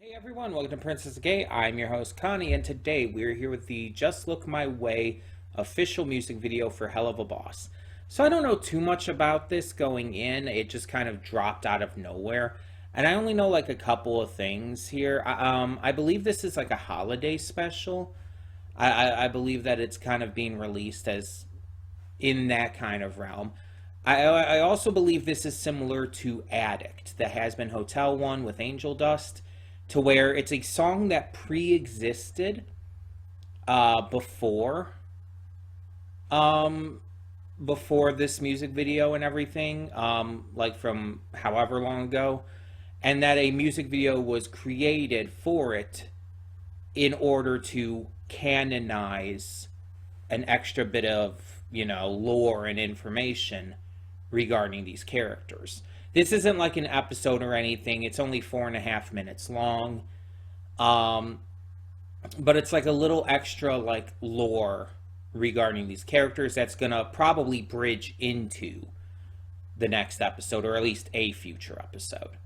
Hey everyone, welcome to Princess Gay. I'm your host Connie, and today we're here with the Just Look My Way official music video for Helluva Boss. So I don't know too much about this going in, it just kind of dropped out of nowhere. And I only know like a couple of things here. I believe this is like a holiday special. I believe that it's kind of being released as in that kind of realm. I also believe this is similar to Addict, the Has Been Hotel one with Angel Dust, to where it's a song that pre-existed before um before this music video and everything, like from however long ago, and that a music video was created for it in order to canonize an extra bit of, lore and information regarding these characters. This isn't like an episode or anything. It's only 4.5 minutes long. Um, but it's like a little extra like lore regarding these characters that's gonna probably bridge into the next episode or at least a future episode.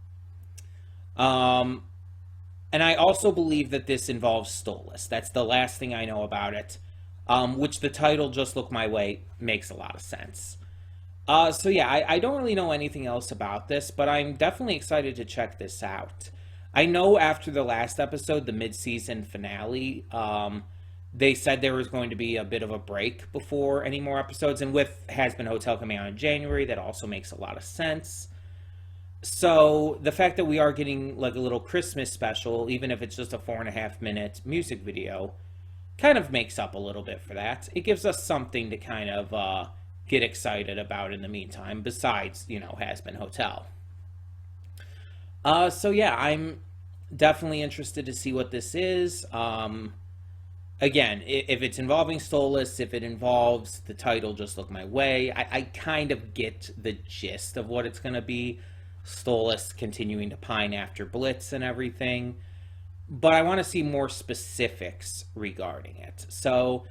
Um, and I also believe that this involves Stolas. That's the last thing I know about it. Which the title "Just Look My Way" makes a lot of sense. So yeah, I don't really know anything else about this, but I'm definitely excited to check this out. I know after the last episode, the mid-season finale, they said there was going to be a bit of a break before any more episodes, and with Has Been Hotel coming out in January, that also makes a lot of sense. So the fact that we are getting like a little Christmas special, even if it's just a 4.5 minute music video, kind of makes up a little bit for that. It gives us something to kind of get excited about in the meantime, besides, Has Been Hotel. So yeah, I'm definitely interested to see what this is. Again, if it's involving Stolas, if it involves the title "Just Look My Way," I kind of get the gist of what it's going to be. Stolas continuing to pine after Blitz and everything. But I want to see more specifics regarding it. So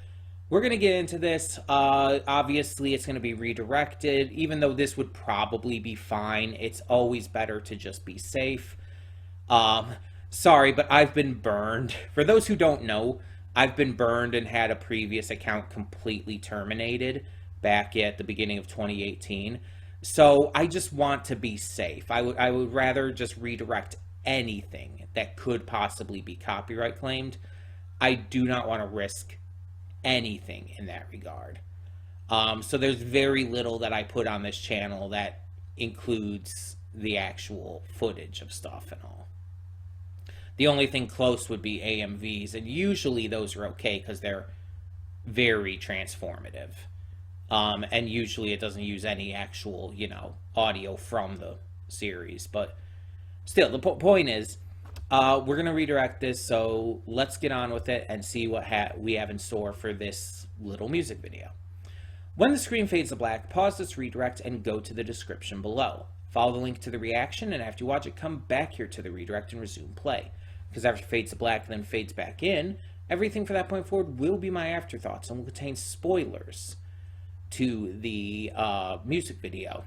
we're going to get into this. Obviously, it's going to be redirected. Even though this would probably be fine, it's always better to just be safe. Um, Sorry, but I've been burned. For those who don't know, I've been burned and had a previous account completely terminated back at the beginning of 2018. So I just want to be safe. I would rather just redirect anything that could possibly be copyright claimed. I do not want to risk anything in that regard. So there's very little that I put on this channel that includes the actual footage of stuff and all. The only thing close would be AMVs, and usually those are okay because they're very transformative. And usually it doesn't use any actual, audio from the series. But still, the point is, we're going to redirect this, so let's get on with it and see what we have in store for this little music video. When the screen fades to black, pause this redirect and go to the description below. Follow the link to the reaction, and after you watch it, come back here to the redirect and resume play. Because after it fades to black and then fades back in, everything from that point forward will be my afterthoughts and will contain spoilers to the music video.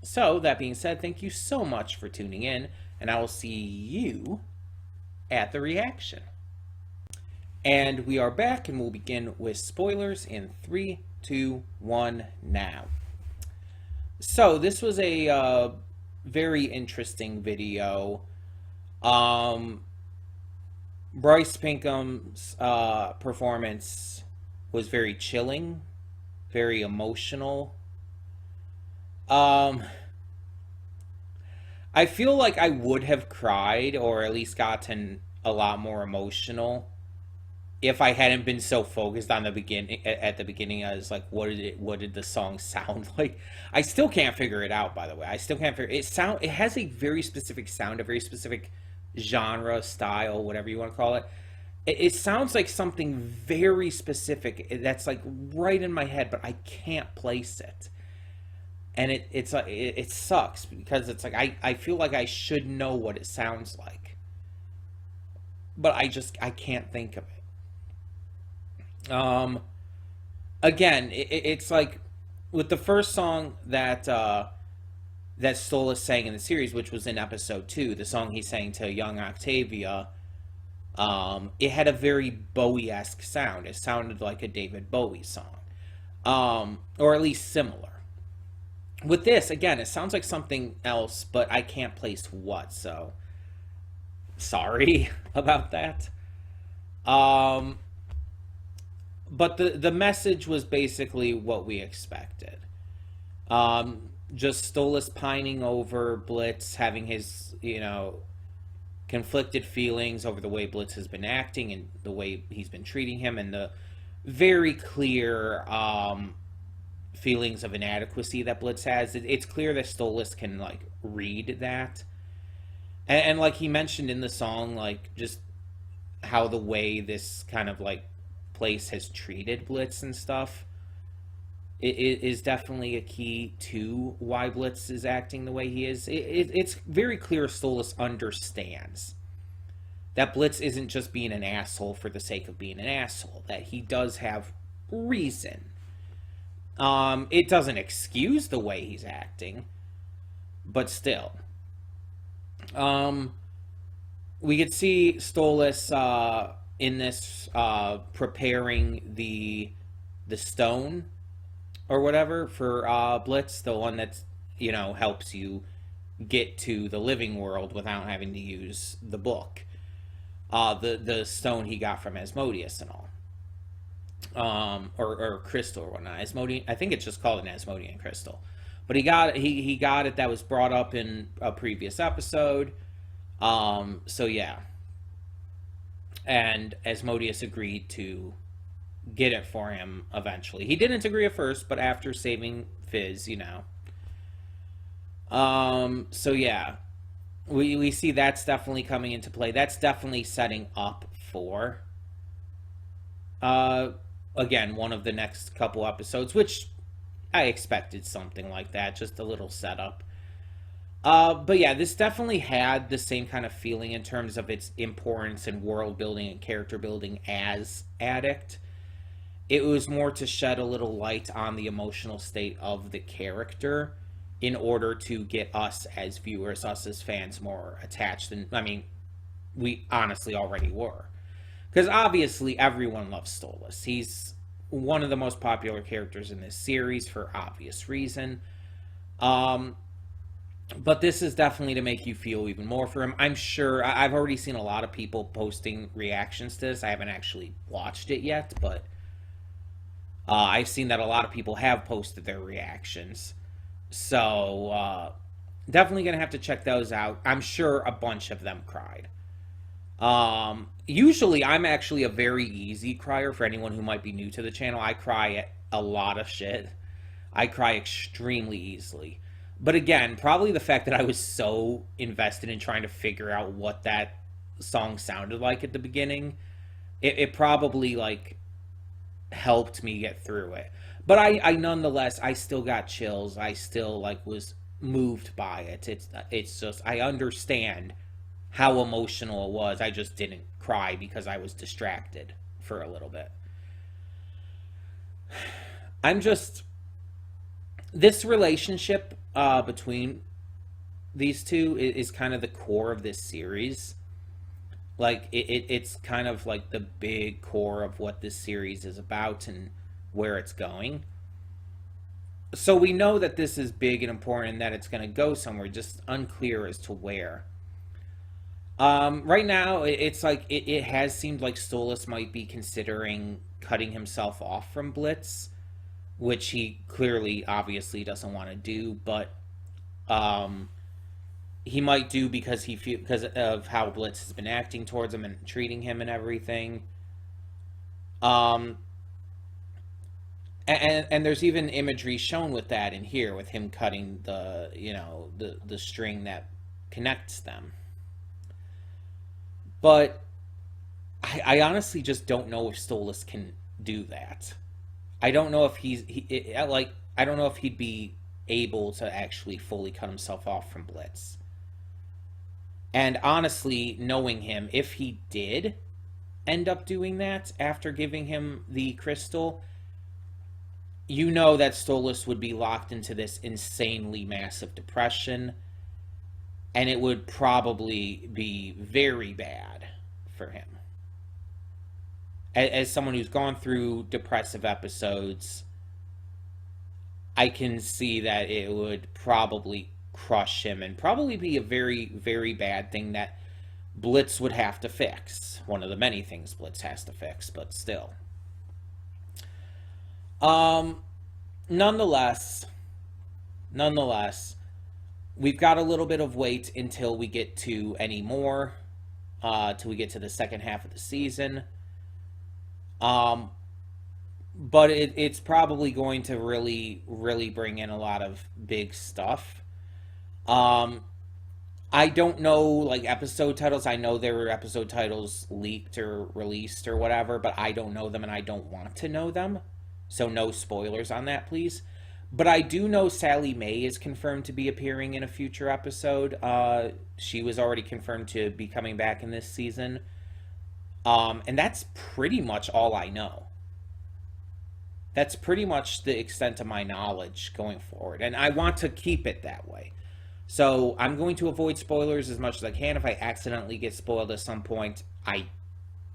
So, that being said, thank you so much for tuning in, and I will see you at the reaction. And we are back, and we'll begin with spoilers in 3, 2, 1, now. So, this was a very interesting video. Bryce Pinkham's performance was very chilling, very emotional. I feel like I would have cried or at least gotten a lot more emotional if I hadn't been so focused on the beginning. At the beginning, I was like, what did the song sound like? I still can't figure it out, by the way. I still can't figure it. It has a very specific sound, a very specific genre, style, whatever you want to call it. It sounds like something very specific that's like right in my head, but I can't place it. And it's like it sucks because it's like I feel like I should know what it sounds like, but I can't think of it. Again, it's like with the first song that Stolas sang in the series, which was in episode 2, the song he sang to young Octavia, It had a very Bowie-esque sound. It sounded like a David Bowie song, or at least similar. With this, again, it sounds like something else, but I can't place what, so sorry about that. Um, but the message was basically what we expected. Just Stolas pining over Blitz, having his, conflicted feelings over the way Blitz has been acting and the way he's been treating him, and the very clear feelings of inadequacy that Blitz has. It's clear that Stolas can like read that, and like he mentioned in the song, like just how the way this kind of like place has treated Blitz and stuff. It is definitely a key to why Blitz is acting the way he is. It's very clear Stolas understands that Blitz isn't just being an asshole for the sake of being an asshole, that he does have reason. It doesn't excuse the way he's acting, but still. We could see Stolas in this preparing the stone or whatever for Blitz, the one that's helps you get to the living world without having to use the book. The stone he got from Asmodeus and all. Or crystal or whatnot. Asmodean, I think it's just called an Asmodean crystal. But he got it. That was brought up in a previous episode. So yeah. And Asmodeus agreed to get it for him eventually. He didn't agree at first, but after saving Fizz, So yeah. We see that's definitely coming into play. That's definitely setting up for again, one of the next couple episodes, which I expected something like that, just a little setup. But yeah, this definitely had the same kind of feeling in terms of its importance in world building and character building as Addict. It was more to shed a little light on the emotional state of the character in order to get us as viewers, us as fans, more attached. And I mean, we honestly already were. Because obviously everyone loves Stolas. He's one of the most popular characters in this series for obvious reason. But this is definitely to make you feel even more for him. I'm sure, I've already seen a lot of people posting reactions to this. I haven't actually watched it yet, but I've seen that a lot of people have posted their reactions. So, definitely going to have to check those out. I'm sure a bunch of them cried. Usually I'm actually a very easy crier for anyone who might be new to the channel. I cry at a lot of shit. I cry extremely easily. But again, probably the fact that I was so invested in trying to figure out what that song sounded like at the beginning, it probably like helped me get through it. But I nonetheless, I still got chills. I still like was moved by it. It's just, I understand how emotional it was. I just didn't cry because I was distracted for a little bit. I'm just, this relationship between these two is kind of the core of this series. Like it's kind of like the big core of what this series is about and where it's going. So we know that this is big and important and that it's going to go somewhere, just unclear as to where. Right now, it's like it has seemed like Stolas might be considering cutting himself off from Blitz, which he clearly, obviously, doesn't want to do. But he might do because because of how Blitz has been acting towards him and treating him and everything. And there's even imagery shown with that in here, with him cutting the the string that connects them. But I honestly just don't know if Stolas can do that. I don't know if I don't know if he'd be able to actually fully cut himself off from Blitz. And honestly, knowing him, if he did end up doing that after giving him the crystal, you know that Stolas would be locked into this insanely massive depression, and it would probably be very bad for him. as someone who's gone through depressive episodes, I can see that it would probably crush him and probably be a very, very bad thing that Blitz would have to fix. One of the many things Blitz has to fix, but still. Um, nonetheless, nonetheless, we've got a little bit of wait until we get to any more, till we get to the second half of the season. Um, but it's probably going to really, really bring in a lot of big stuff. Um, I don't know like episode titles. I know there were episode titles leaked or released or whatever, but I don't know them and I don't want to know them. So no spoilers on that, please. But I do know Sally Mae is confirmed to be appearing in a future episode. She was already confirmed to be coming back in this season. And that's pretty much all I know. That's pretty much the extent of my knowledge going forward. And I want to keep it that way. So I'm going to avoid spoilers as much as I can. If I accidentally get spoiled at some point, I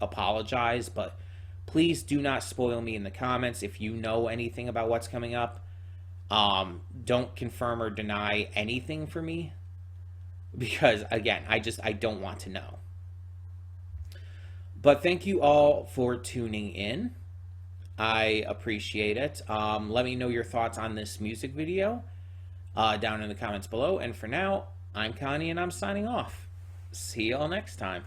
apologize. But please do not spoil me in the comments if you know anything about what's coming up. Don't confirm or deny anything for me. Because, again, I don't want to know. But thank you all for tuning in. I appreciate it. Let me know your thoughts on this music video down in the comments below. And for now, I'm Connie and I'm signing off. See you all next time.